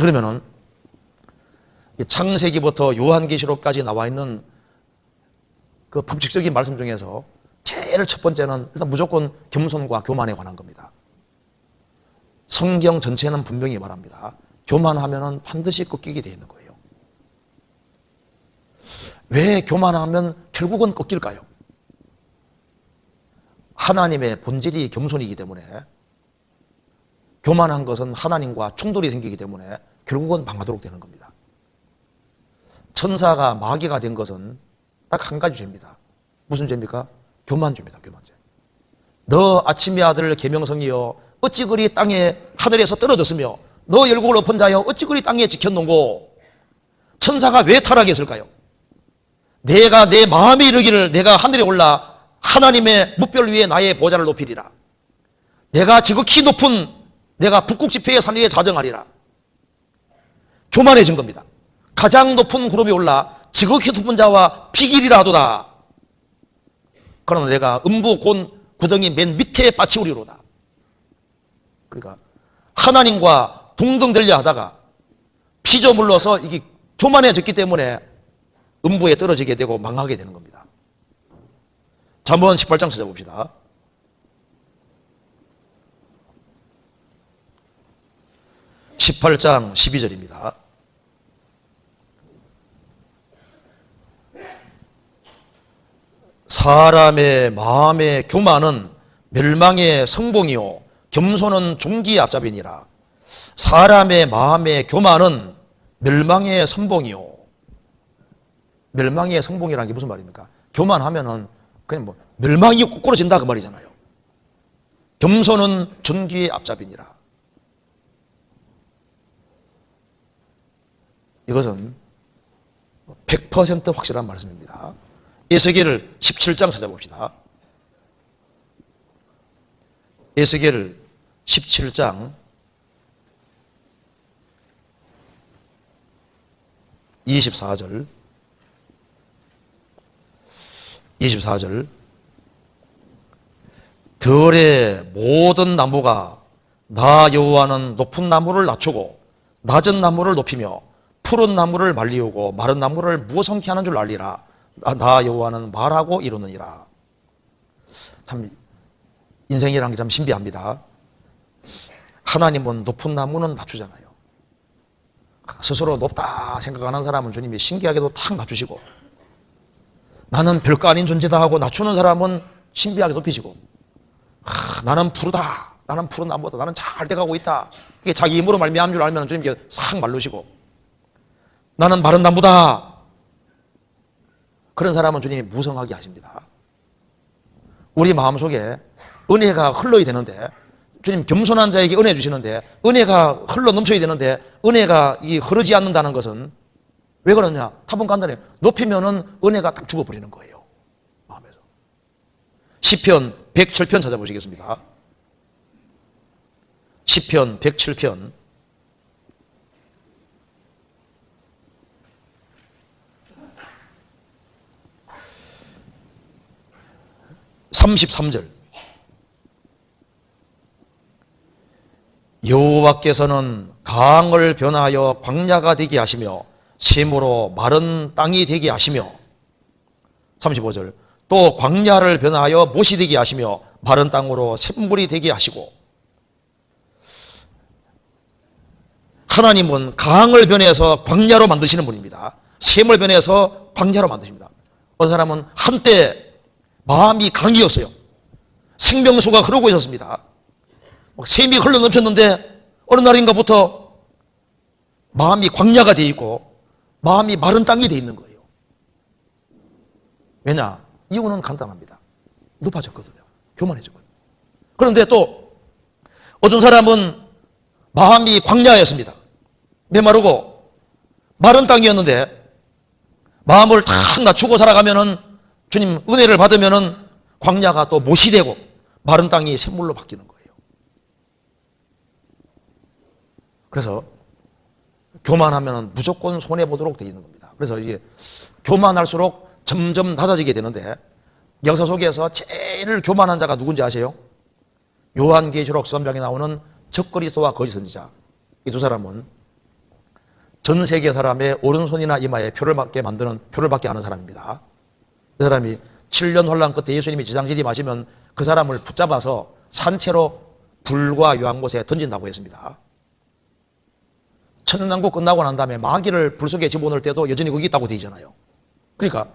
그러면은 창세기부터 요한계시록까지 나와 있는 그 법칙적인 말씀 중에서 제일 첫 번째는 일단 무조건 겸손과 교만에 관한 겁니다. 성경 전체는 분명히 말합니다. 교만하면은 반드시 꺾이게 되어 있는 거예요. 왜 교만하면 결국은 꺾일까요? 하나님의 본질이 겸손이기 때문에, 교만한 것은 하나님과 충돌이 생기기 때문에 결국은 망하도록 되는 겁니다. 천사가 마귀가 된 것은 딱 한 가지 죄입니다. 무슨 죄입니까? 교만죄입니다. 교만죄. 너 아침의 아들 계명성이여 어찌 그리 땅에 하늘에서 떨어졌으며 너 열국을 엎은 자여 어찌 그리 땅에 지켰는고. 천사가 왜 타락했을까요? 내가 내 마음에 이르기를 내가 하늘에 올라 하나님의 뭇별 위에 나의 보좌를 높이리라. 내가 지극히 높은 내가 북극지폐의 산 위에 자정하리라. 교만해진 겁니다. 가장 높은 구름이 올라 지극히 높은 자와 비길이라 하도다. 그러나 내가 음부 곤 구덩이 맨 밑에 빠치우리로다. 그러니까 하나님과 동등되려 하다가 피조물로서 이게 교만해졌기 때문에 음부에 떨어지게 되고 망하게 되는 겁니다. 잠언 18장 찾아봅시다. 18장 12절입니다. 사람의 마음의 교만은 멸망의 성봉이요 겸손은 종기의 앞잡이니라. 사람의 마음의 교만은 멸망의 선봉이요. 멸망의 성봉이라는 게 무슨 말입니까? 교만하면은 그냥 뭐 멸망이 꼬꾸러진다 그 말이잖아요. 겸손은 존귀의 앞잡이니라. 이것은 100% 확실한 말씀입니다. 에스겔을 17장 찾아봅시다. 에스겔을 17장 24절 들의 모든 나무가 나 여호와는 높은 나무를 낮추고 낮은 나무를 높이며 푸른 나무를 말리우고 마른 나무를 무성케 하는 줄 알리라. 나 여호와는 말하고 이루느니라. 참 인생이라는 게 참 신비합니다. 하나님은 높은 나무는 낮추잖아요. 스스로 높다 생각하는 사람은 주님이 신기하게도 탁 낮추시고, 나는 별거 아닌 존재다 하고 낮추는 사람은 신비하게 높이시고, 나는 푸르다, 나는 푸른 나무다, 나는 잘 돼가고 있다, 이게 자기 힘으로 말미암은 줄 알면 주님께 싹 말르시고, 나는 마른 나무다, 그런 사람은 주님이 무성하게 하십니다. 우리 마음속에 은혜가 흘러야 되는데, 주님 겸손한 자에게 은혜 주시는데 은혜가 흘러 넘쳐야 되는데 은혜가 흐르지 않는다는 것은 왜 그러냐? 답은 간단해요. 높이면은 은혜가 딱 죽어버리는 거예요. 마음에서. 시편 107편 찾아보시겠습니다. 시편 107편 33절. 여호와께서는 강을 변하여 광야가 되게 하시며 샘으로 마른 땅이 되게 하시며, 35절. 또 광야를 변하여 못이 되게 하시며 마른 땅으로 샘물이 되게 하시고. 하나님은 강을 변해서 광야로 만드시는 분입니다. 샘을 변해서 광야로 만드십니다. 어떤 사람은 한때 마음이 강이었어요. 생명수가 흐르고 있었습니다. 샘이 흘러 넘쳤는데 어느 날인가부터 마음이 광야가 되어 있고 마음이 마른 땅이 되어 있는 거예요. 왜냐? 이유는 간단합니다. 높아졌거든요. 교만해졌거든요. 그런데 또 어떤 사람은 마음이 광야였습니다. 메마르고 마른 땅이었는데 마음을 탁 낮추고 살아가면은, 주님 은혜를 받으면은 광야가 또 못이 되고 마른 땅이 샘물로 바뀌는 거예요. 그래서 교만하면 무조건 손해보도록 되어 있는 겁니다. 그래서 이게 교만할수록 점점 낮아지게 되는데, 역사 속에서 제일 교만한 자가 누군지 아세요? 요한계시록 13장에 나오는 적그리스도와 거짓 선지자. 이 두 사람은 전 세계 사람의 오른손이나 이마에 표를 받게 만드는, 표를 받게 하는 사람입니다. 그 사람이 7년 혼란 끝에 예수님이 지상진임하시면 그 사람을 붙잡아서 산채로 불과 유황못에 던진다고 했습니다. 천연왕국 끝나고 난 다음에 마귀를 불 속에 집어넣을 때도 여전히 거기 있다고 되어 있잖아요. 그러니까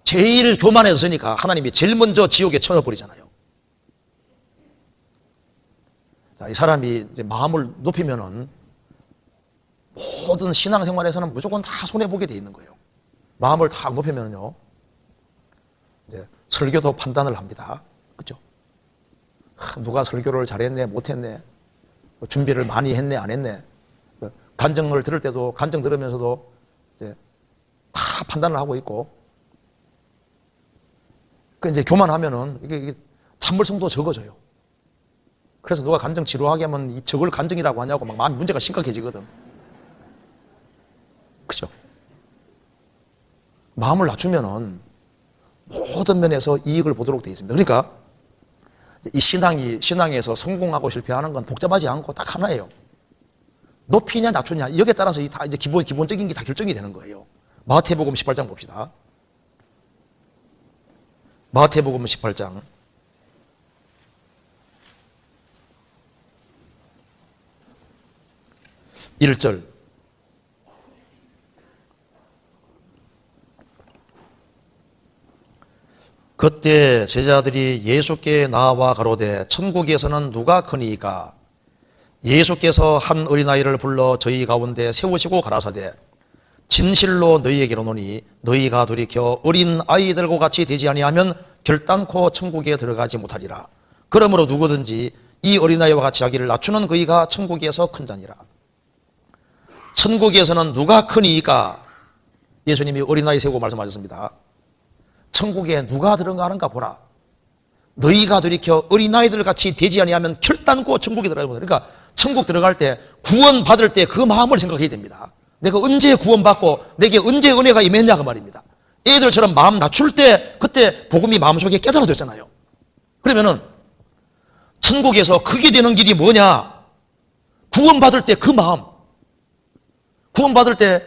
제일 교만해졌으니까 하나님이 제일 먼저 지옥에 쳐넣어버리잖아요. 이 사람이 이제 마음을 높이면은 모든 신앙생활에서는 무조건 다 손해보게 돼 있는 거예요. 마음을 다 높이면요, 이제 설교도 판단을 합니다. 그죠? 누가 설교를 잘했네, 못했네, 준비를 많이 했네, 안 했네. 간증을 들을 때도, 간증 들으면서도 이제 다 판단을 하고 있고, 그 이제 교만하면은 이게 참을성도 적어져요. 그래서 누가 간증 지루하게 하면 저걸 간증이라고 하냐고 막 마음 문제가 심각해지거든. 그죠? 마음을 낮추면은 모든 면에서 이익을 보도록 되어 있습니다. 그러니까 이 신앙에서 성공하고 실패하는 건 복잡하지 않고 딱 하나예요. 높이냐 낮추냐, 여기에 따라서 다 이제 기본적인 게 다 결정이 되는 거예요. 마태복음 18장 봅시다. 마태복음 18장 1절. 그때 제자들이 예수께 나와 가로되 천국에서는 누가 크니이까? 예수께서 한 어린아이를 불러 저희 가운데 세우시고 가라사대 진실로 너희에게 이르노니 너희가 돌이켜 어린 아이들과 같이 되지 아니하면 결단코 천국에 들어가지 못하리라. 그러므로 누구든지 이 어린아이와 같이 자기를 낮추는 그이가 천국에서 큰 자니라. 천국에서는 누가 크니이까? 예수님이 어린아이 세우고 말씀하셨습니다. 천국에 누가 들어가는가 보라. 너희가 돌이켜 어린아이들 같이 되지 아니하면 결단코 천국에 들어가지 못하리라. 그러니까 천국 들어갈 때, 구원받을 때 그 마음을 생각해야 됩니다. 내가 언제 구원받고 내게 언제 은혜가 임했냐가 말입니다. 애들처럼 마음 낮출 때 그때 복음이 마음속에 깨달아졌잖아요. 그러면은 천국에서 크게 되는 길이 뭐냐? 구원받을 때 그 마음, 구원받을 때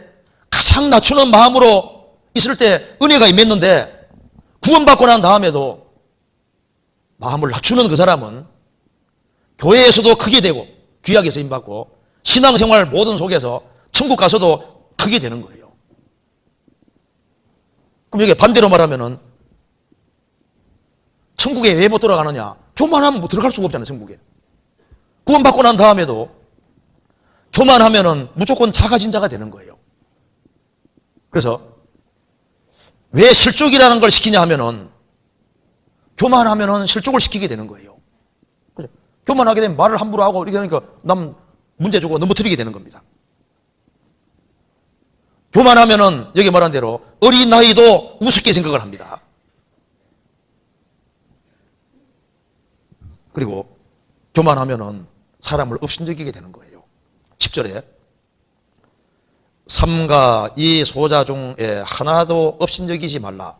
가장 낮추는 마음으로 있을 때 은혜가 임했는데, 구원받고 난 다음에도 마음을 낮추는 그 사람은 교회에서도 크게 되고 귀하게 쓰임받고 신앙생활 모든 속에서 천국 가서도 크게 되는 거예요. 그럼 이게 반대로 말하면은 천국에 왜 못 들어가느냐? 교만하면 뭐 들어갈 수가 없잖아요. 천국에 구원받고 난 다음에도 교만하면은 무조건 작아진 자가 되는 거예요. 그래서 왜 실족이라는 걸 시키냐 하면은 교만하면은 실족을 시키게 되는 거예요. 그죠? 교만하게 되면 말을 함부로 하고 이렇게 하니까 남 문제 주고 넘어뜨리게 되는 겁니다. 교만하면은 여기 말한 대로 어린아이도 우습게 생각을 합니다. 그리고 교만하면은 사람을 업신여기게 되는 거예요. 10절에 삼가 이 소자 중에 하나도 업신여기지 말라.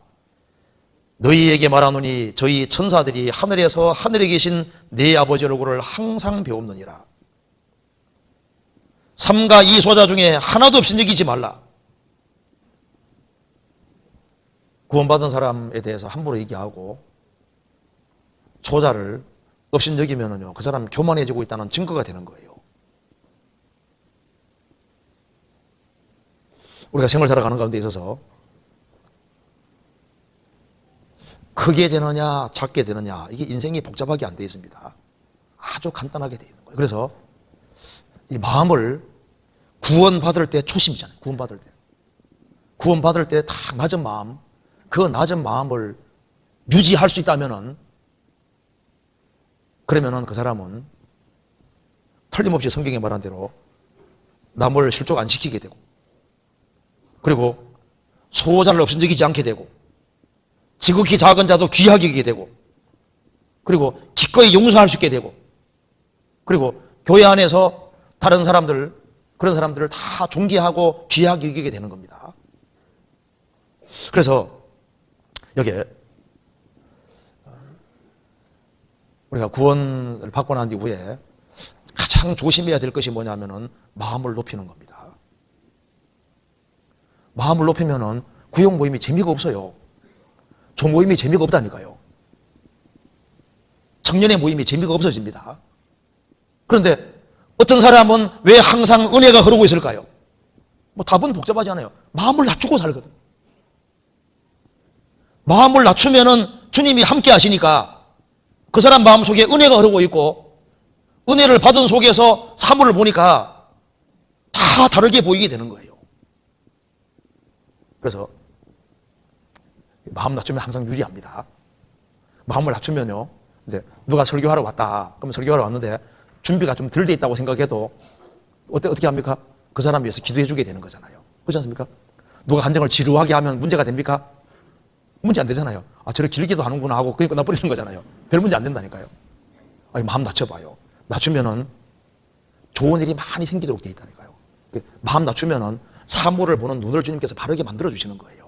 너희에게 말하노니 저희 천사들이 하늘에서 하늘에 계신 내 아버지 얼굴을 항상 배웁느니라. 삼가 이 소자 중에 하나도 업신여기지 말라. 구원받은 사람에 대해서 함부로 얘기하고 소자를 업신여기면은요, 그 사람 교만해지고 있다는 증거가 되는 거예요. 우리가 생을 살아가는 가운데 있어서 크게 되느냐 작게 되느냐, 이게 인생이 복잡하게 안 되어 있습니다. 아주 간단하게 되어 있는 거예요. 그래서 이 마음을 구원받을 때 초심이잖아요. 구원받을 때 딱 낮은 마음, 그 낮은 마음을 유지할 수 있다면은, 그러면은 그 사람은 틀림없이 성경에 말한 대로 남을 실족 안 시키게 되고, 그리고 소자를 없어지지 않게 되고, 지극히 작은 자도 귀하게 여기게 되고, 그리고 기꺼이 용서할 수 있게 되고, 그리고 교회 안에서 다른 사람들, 그런 사람들을 다 존귀하고 귀하게 여기게 되는 겁니다. 그래서 여기에 우리가 구원을 받고 난 이후에 가장 조심해야 될 것이 뭐냐면은 마음을 높이는 겁니다. 마음을 높이면은 구역 모임이 재미가 없어요. 조모임이 재미가 없다니까요. 청년의 모임이 재미가 없어집니다. 그런데 어떤 사람은 왜 항상 은혜가 흐르고 있을까요? 뭐 답은 복잡하지 않아요. 마음을 낮추고 살거든. 마음을 낮추면은 주님이 함께 하시니까 그 사람 마음속에 은혜가 흐르고 있고, 은혜를 받은 속에서 사물을 보니까 다 다르게 보이게 되는 거예요. 그래서 마음 낮추면 항상 유리합니다. 마음을 낮추면요, 이제 누가 설교하러 왔다. 그러면 설교하러 왔는데 준비가 좀 덜 돼 있다고 생각해도 어떻게 합니까? 그 사람 위해서 기도해 주게 되는 거잖아요. 그렇지 않습니까? 누가 간증을 지루하게 하면 문제가 됩니까? 문제 안 되잖아요. 아, 저렇게 길기도 하는구나 하고 그냥 끝나버리는 거잖아요. 별 문제 안 된다니까요. 아니, 마음 낮춰봐요. 낮추면은 좋은 일이 많이 생기도록 돼 있다니까요. 마음 낮추면은 사물을 보는 눈을 주님께서 바르게 만들어 주시는 거예요.